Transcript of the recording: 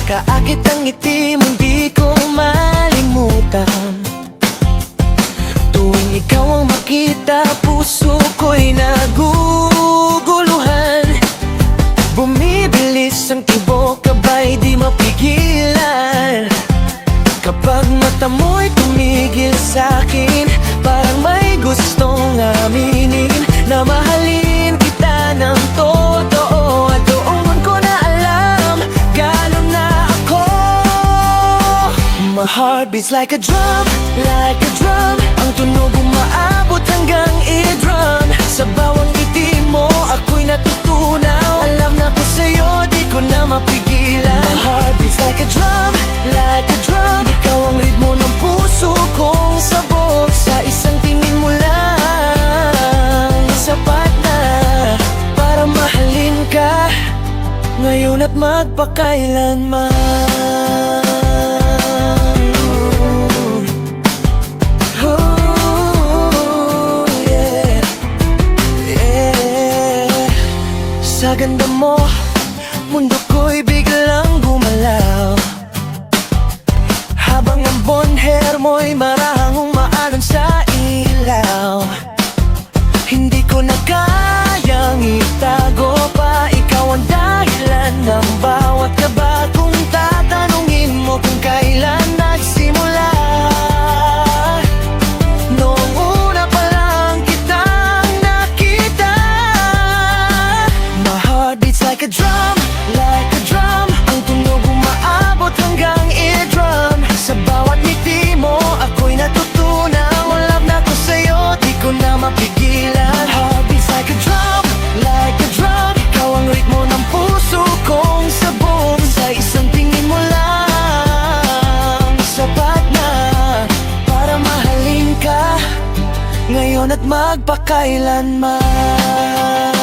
Kaakit ang ngiti mong di ko malimutan. Tuwing ikaw ang makita, puso ko'y naguguluhan. Bumibilis ang tibok, kabay di mapigilan. Kapag mata mo'y tumigil sa'kin, parang may gustong aminin na mahalin kita ng totoo. At doon ko na alam, gano'n na ako. My heart beats like a drum, like a drum. Ang tunog umaabot hanggang eardrum. Sa bawang ngiti mo, ako'y natutunaw. Alam na ko sa'yo, di ko na mapigilan. My heart beats like a drum, like a drum. Ikaw ang ritmo ng puso kong sabog. Sa isang tingin mo lang, sapat na para mahalin ka ngayon at magpakailanman. Sa ganda mo, mundo ko'y biglang gumalaw. Habang ang blonde hair mo'y marahang umaalon sa ilaw. Hindi ko na kayang itago pa, ikaw ang dahilan ng bawat kaba. Kung tatanungin mo kung kailan nagsimula, noong una pa lang kitang nakita. My heart beats like a drum, like a drum. Ang tunog umaabot hanggang eardrum. Sa bawat ngiti mo, ako'y natutunaw. Love na ko sa'yo, di ko na mapigilan. My heart beats like a drum, like a drum. Ikaw ang ritmo ng puso kong sabog. Sa isang tingin mo lang, sapat na para mahalin ka ngayon at magpakailanman.